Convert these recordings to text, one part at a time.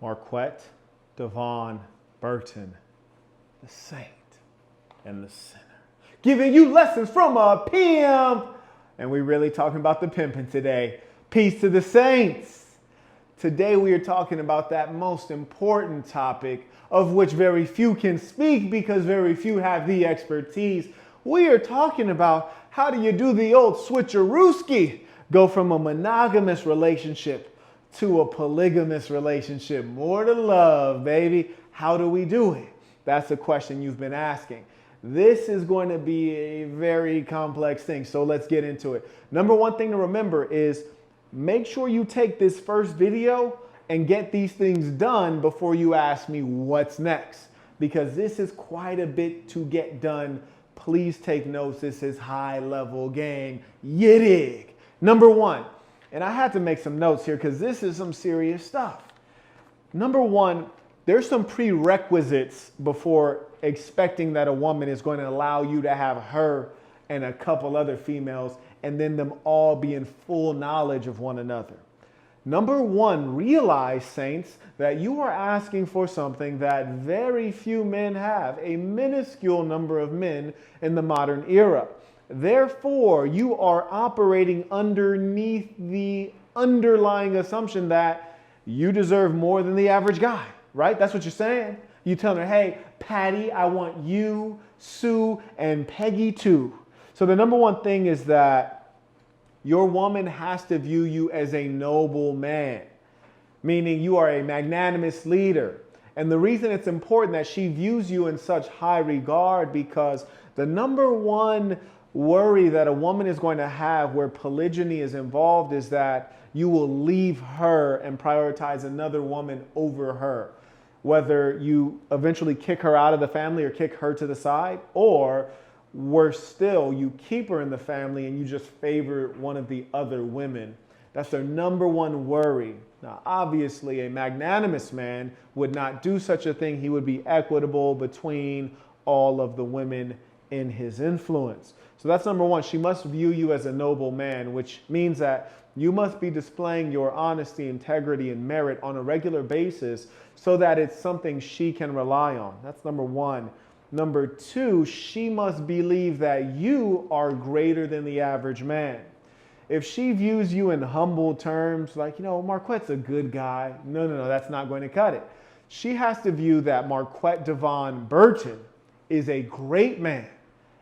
Marquette Devon Burton, the saint and the sinner, giving you lessons from a pimp. And we're really talking about the pimping today. Peace to the saints. Today we are talking about that most important topic of which very few can speak because very few have the expertise. We are talking about how do you do the old switcherooski, go from a monogamous relationship to a polygamous relationship. More to love, baby. How do we do it? That's the question you've been asking. This is going to be a very complex thing, so let's get into it. Number one thing to remember is make sure you take this first video and get these things done before you ask me what's next, because this is quite a bit to get done. Please take notes. This is high level game. You dig? Number one, and I had to make some notes here because this is some serious stuff. Number one, there's some prerequisites before expecting that a woman is going to allow you to have her and a couple other females and then them all be in full knowledge of one another. Number one, realize, saints, that you are asking for something that very few men have, a minuscule number of men in the modern era. Therefore, you are operating underneath the underlying assumption that you deserve more than the average guy, right? That's what you're saying. You tell her, hey, Patty, I want you, Sue, and Peggy too. So the number one thing is that your woman has to view you as a noble man, meaning you are a magnanimous leader. And the reason it's important that she views you in such high regard, because the number one worry that a woman is going to have where polygyny is involved is that you will leave her and prioritize another woman over her. Whether you eventually kick her out of the family or kick her to the side, or worse still, you keep her in the family and you just favor one of the other women. That's their number one worry. Now, obviously, a magnanimous man would not do such a thing. He would be equitable between all of the women in his influence. So that's number one. She must view you as a noble man, which means that you must be displaying your honesty, integrity, and merit on a regular basis so that it's something she can rely on. That's number one. Number two, she must believe that you are greater than the average man. If she views you in humble terms, like, Marquette's a good guy. No, that's not going to cut it. She has to view that Marquette Devon Burton is a great man.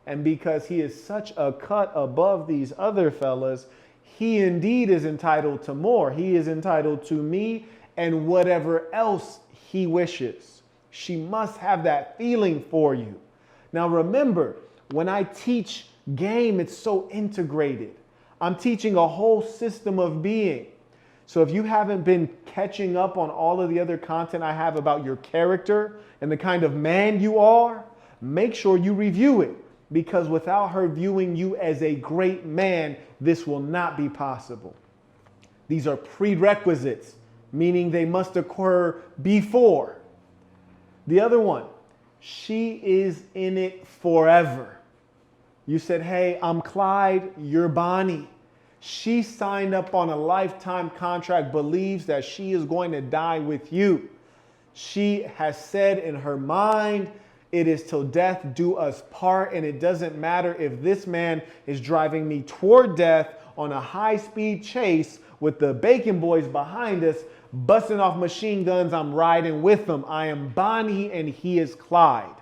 And because he is such a cut above these other fellas, he indeed is entitled to more. He is entitled to me and whatever else he wishes. She must have that feeling for you. Now remember, when I teach game, it's so integrated. I'm teaching a whole system of being. So if you haven't been catching up on all of the other content I have about your character and the kind of man you are, make sure you review it. Because without her viewing you as a great man, this will not be possible. These are prerequisites, meaning they must occur before. The other one, she is in it forever. You said, hey, I'm Clyde, you're Bonnie. She signed up on a lifetime contract, believes that she is going to die with you. She has said in her mind, it is till death do us part, and it doesn't matter if this man is driving me toward death on a high-speed chase with the Bacon Boys behind us, busting off machine guns. I'm riding with them. I am Bonnie and he is Clyde.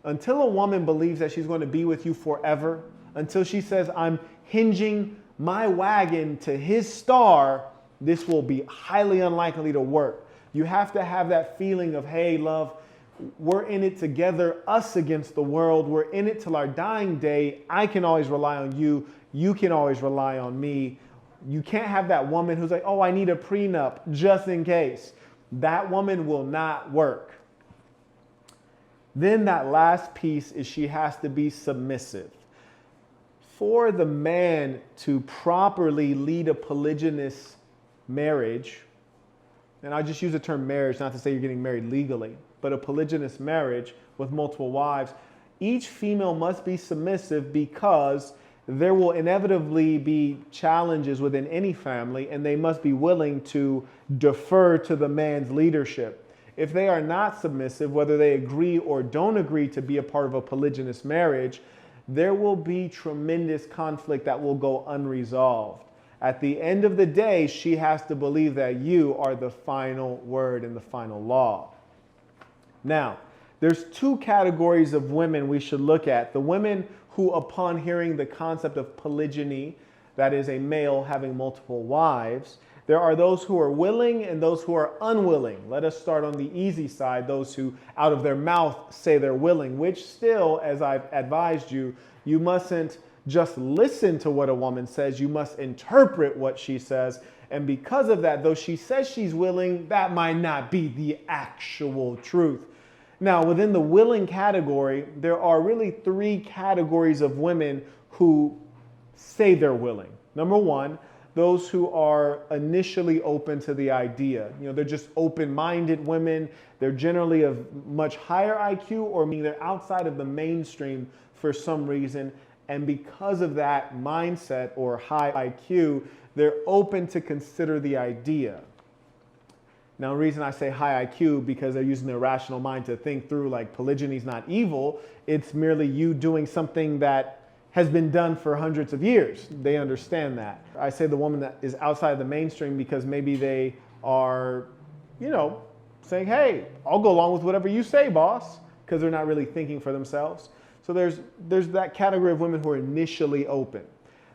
Until a woman believes that she's going to be with you forever, until she says, I'm hinging my wagon to his star, this will be highly unlikely to work. You have to have that feeling of, hey, love, we're in it together, us against the world. We're in it till our dying day. I can always rely on you. You can always rely on me. You can't have that woman who's like, oh, I need a prenup just in case. That woman will not work. Then that last piece is she has to be submissive. For the man to properly lead a polygynous marriage, and I just use the term marriage, not to say you're getting married legally, but a polygynous marriage with multiple wives, each female must be submissive because there will inevitably be challenges within any family, and they must be willing to defer to the man's leadership. If they are not submissive, whether they agree or don't agree to be a part of a polygynous marriage, there will be tremendous conflict that will go unresolved. At the end of the day, she has to believe that you are the final word and the final law. Now, there's two categories of women we should look at. The women who, upon hearing the concept of polygyny, that is a male having multiple wives, there are those who are willing and those who are unwilling. Let us start on the easy side, those who out of their mouth say they're willing, which still, as I've advised you, you mustn't just listen to what a woman says, you must interpret what she says. And because of that, though she says she's willing, that might not be the actual truth. Now, within the willing category, there are really three categories of women who say they're willing. Number one, those who are initially open to the idea. They're just open-minded women. They're generally of much higher IQ, or meaning they're outside of the mainstream for some reason. And because of that mindset or high IQ, they're open to consider the idea. Now, the reason I say high IQ, because they're using their rational mind to think through, like, polygyny is not evil. It's merely you doing something that has been done for hundreds of years. They understand that. I say the woman that is outside the mainstream because maybe they are, saying, hey, I'll go along with whatever you say, boss, because they're not really thinking for themselves. So there's that category of women who are initially open.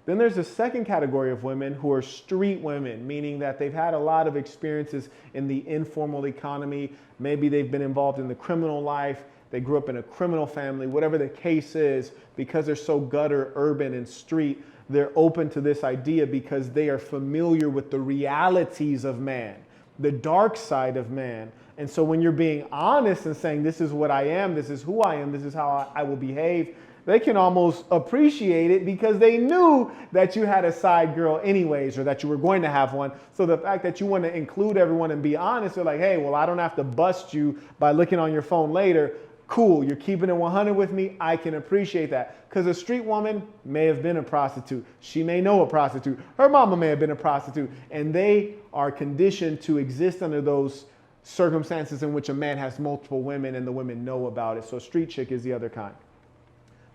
Then there's a second category of women who are street women, meaning that they've had a lot of experiences in the informal economy. Maybe they've been involved in the criminal life. They grew up in a criminal family, whatever the case is. Because they're so gutter, urban, and street, they're open to this idea because they are familiar with the realities of man, the dark side of man. And so when you're being honest and saying, this is what I am, this is who I am, this is how I will behave, they can almost appreciate it because they knew that you had a side girl anyways, or that you were going to have one. So the fact that you want to include everyone and be honest, they're like, hey, well, I don't have to bust you by looking on your phone later. Cool, you're keeping it 100 with me. I can appreciate that. Because a street woman may have been a prostitute. She may know a prostitute. Her mama may have been a prostitute. And they are conditioned to exist under those circumstances in which a man has multiple women and the women know about it. So street chick is the other kind.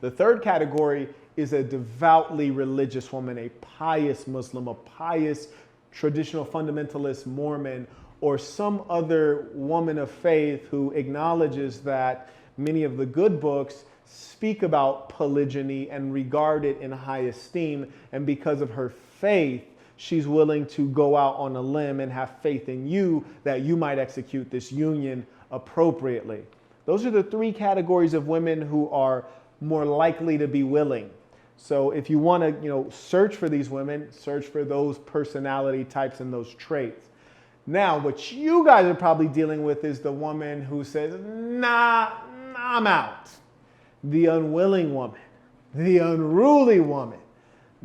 The third category is a devoutly religious woman, a pious Muslim, a pious traditional fundamentalist Mormon, or some other woman of faith who acknowledges that many of the good books speak about polygyny and regard it in high esteem. And because of her faith, she's willing to go out on a limb and have faith in you that you might execute this union appropriately. Those are the three categories of women who are more likely to be willing. So if you want to, search for these women, search for those personality types and those traits. Now, what you guys are probably dealing with is the woman who says, nah, I'm out. The unwilling woman, the unruly woman,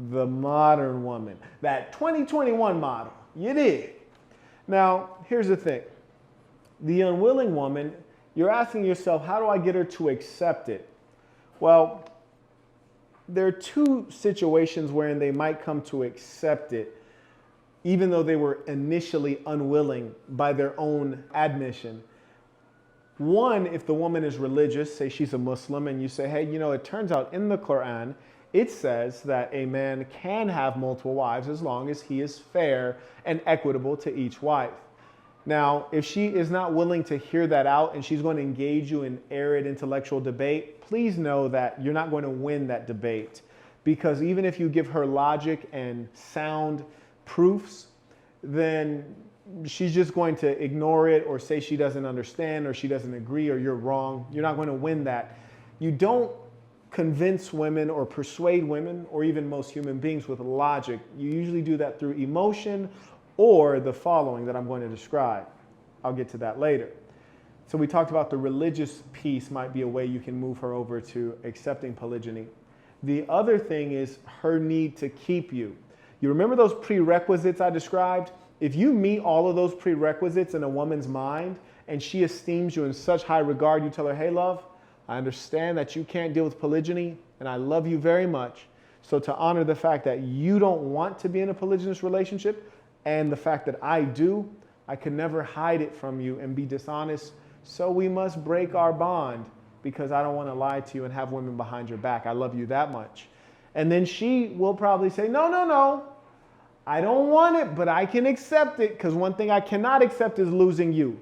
the modern woman, that 2021 model. You did. Now, here's the thing. The unwilling woman, you're asking yourself, how do I get her to accept it? Well, there are two situations wherein they might come to accept it, even though they were initially unwilling by their own admission. One, if the woman is religious, say she's a Muslim, and you say, hey, it turns out in the Quran, it says that a man can have multiple wives as long as he is fair and equitable to each wife. Now, if she is not willing to hear that out and she's going to engage you in arid intellectual debate, please know that you're not going to win that debate. Because even if you give her logic and sound proofs, then she's just going to ignore it or say she doesn't understand or she doesn't agree or you're wrong. You're not going to win that. You don't convince women or persuade women or even most human beings with logic. You usually do that through emotion or the following that I'm going to describe. I'll get to that later. So we talked about the religious piece might be a way you can move her over to accepting polygyny. The other thing is her need to keep you. You remember those prerequisites I described? If you meet all of those prerequisites in a woman's mind and she esteems you in such high regard, you tell her, hey, love, I understand that you can't deal with polygyny and I love you very much. So to honor the fact that you don't want to be in a polygynous relationship and the fact that I do, I could never hide it from you and be dishonest. So we must break our bond because I don't want to lie to you and have women behind your back. I love you that much. And then she will probably say, no, no, no. I don't want it, but I can accept it because one thing I cannot accept is losing you.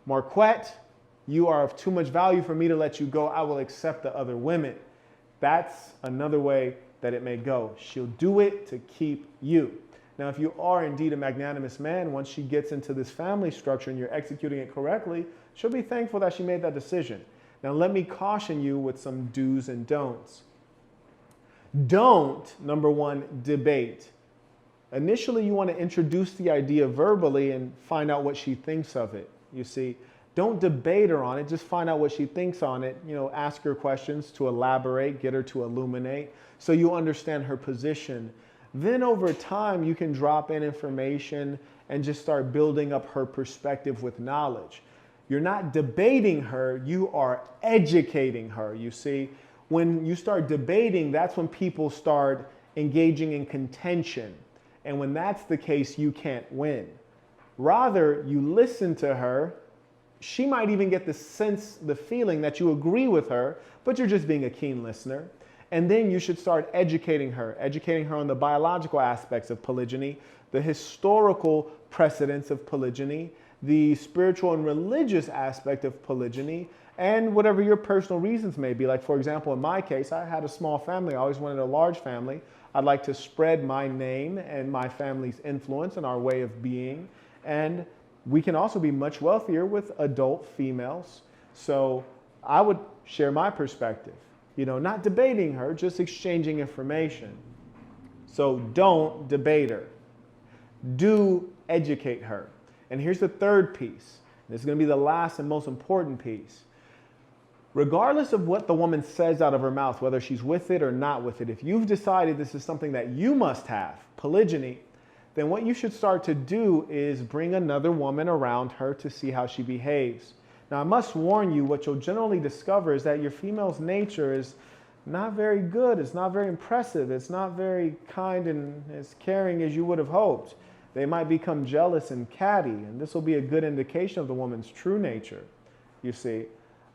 Marquette, you are of too much value for me to let you go. I will accept the other women. That's another way that it may go. She'll do it to keep you. Now, if you are indeed a magnanimous man, once she gets into this family structure and you're executing it correctly, she'll be thankful that she made that decision. Now, let me caution you with some do's and don'ts. Don't, number one, debate. Initially, you want to introduce the idea verbally and find out what she thinks of it. You see, don't debate her on it. Just find out what she thinks on it. You know, ask her questions to elaborate, get her to illuminate so you understand her position. Then over time, you can drop in information and just start building up her perspective with knowledge. You're not debating her, you are educating her. You see, when you start debating, that's when people start engaging in contention. And when that's the case, you can't win. Rather, you listen to her. She might even get the sense, the feeling that you agree with her, but you're just being a keen listener. And then you should start educating her on the biological aspects of polygyny, the historical precedents of polygyny, the spiritual and religious aspect of polygyny, and whatever your personal reasons may be. Like, for example, in my case, I had a small family. I always wanted a large family. I'd like to spread my name and my family's influence and our way of being. And we can also be much wealthier with adult females. So I would share my perspective, you know, not debating her, just exchanging information. So don't debate her. Do educate her. And here's the third piece. This is going to be the last and most important piece. Regardless of what the woman says out of her mouth, whether she's with it or not with it, if you've decided this is something that you must have, polygyny, then what you should start to do is bring another woman around her to see how she behaves. Now, I must warn you, what you'll generally discover is that your female's nature is not very good. It's not very impressive. It's not very kind and as caring as you would have hoped. They might become jealous and catty, and this will be a good indication of the woman's true nature, you see.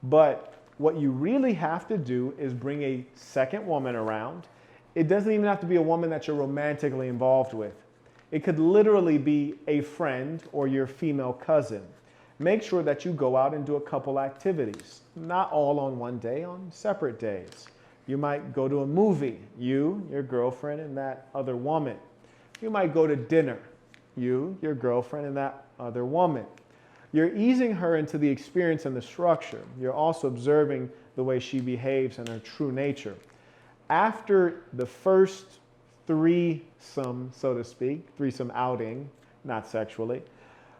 But what you really have to do is bring a second woman around. It doesn't even have to be a woman that you're romantically involved with. It could literally be a friend or your female cousin. Make sure that you go out and do a couple activities, not all on one day, on separate days. You might go to a movie, you, your girlfriend, and that other woman. You might go to dinner, you, your girlfriend, and that other woman. You're easing her into the experience and the structure. You're also observing the way she behaves and her true nature. After the first threesome, so to speak, threesome outing, not sexually,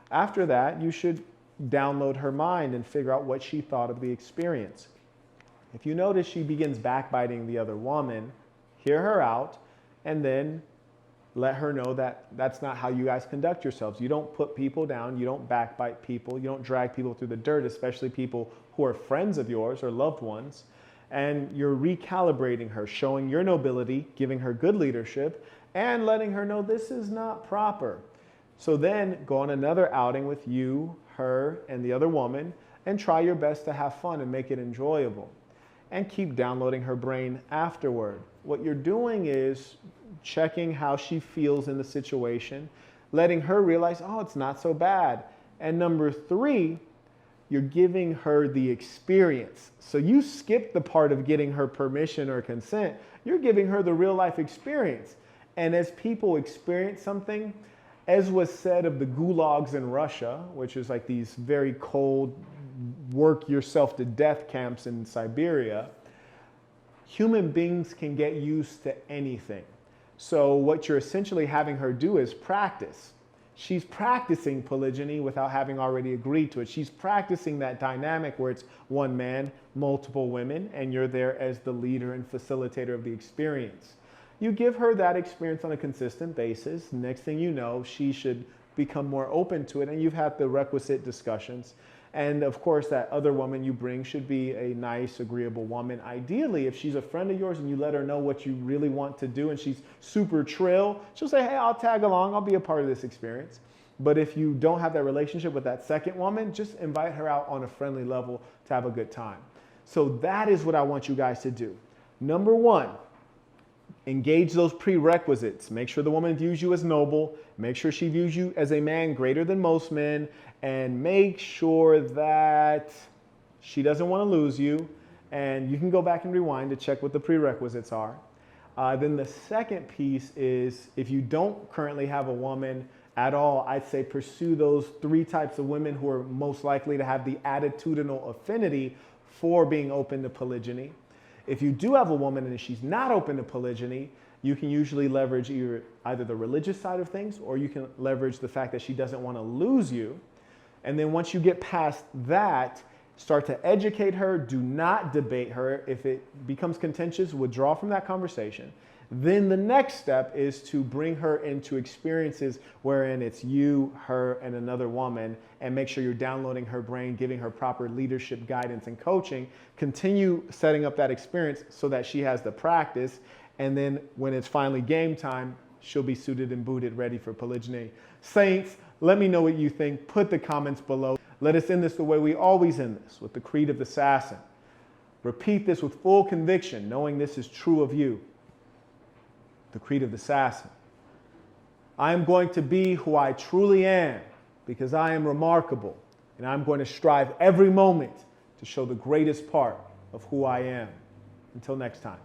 after that, you should download her mind and figure out what she thought of the experience. If you notice she begins backbiting the other woman, hear her out, and then let her know that that's not how you guys conduct yourselves. You don't put people down. You don't backbite people. You don't drag people through the dirt, especially people who are friends of yours or loved ones. And you're recalibrating her, showing your nobility, giving her good leadership, and letting her know this is not proper. So then go on another outing with you, her, and the other woman, and try your best to have fun and make it enjoyable. And keep downloading her brain afterward. What you're doing is checking how she feels in the situation, letting her realize, oh, it's not so bad. And number three, you're giving her the experience. So you skip the part of getting her permission or consent. You're giving her the real life experience. And as people experience something, as was said of the gulags in Russia, which is like these very cold, work yourself to death camps in Siberia, human beings can get used to anything. So what you're essentially having her do is practice. She's practicing polygyny without having already agreed to it. She's practicing that dynamic where it's one man, multiple women, and you're there as the leader and facilitator of the experience. You give her that experience on a consistent basis. Next thing you know, she should become more open to it and you've had the requisite discussions. And of course, that other woman you bring should be a nice, agreeable woman. Ideally, if she's a friend of yours and you let her know what you really want to do and she's super trill, she'll say, hey, I'll tag along. I'll be a part of this experience. But if you don't have that relationship with that second woman, just invite her out on a friendly level to have a good time. So that is what I want you guys to do. Number one, engage those prerequisites. Make sure the woman views you as noble. Make sure she views you as a man greater than most men. And make sure that she doesn't want to lose you. And you can go back and rewind to check what the prerequisites are. Then the second piece is, if you don't currently have a woman at all, I'd say pursue those 3 types of women who are most likely to have the attitudinal affinity for being open to polygyny. If you do have a woman and she's not open to polygyny, you can usually leverage either the religious side of things, or you can leverage the fact that she doesn't want to lose you. And then once you get past that, start to educate her. Do not debate her. If it becomes contentious, withdraw from that conversation. Then the next step is to bring her into experiences wherein it's you, her, and another woman, and make sure you're downloading her brain, giving her proper leadership guidance and coaching. Continue setting up that experience so that she has the practice. And then when it's finally game time, she'll be suited and booted, ready for polygyny. Saints, let me know what you think. Put the comments below. Let us end this the way we always end this, with the creed of the assassin. Repeat this with full conviction, knowing this is true of you. The creed of the assassin. I am going to be who I truly am because I am remarkable, and I'm going to strive every moment to show the greatest part of who I am. Until next time.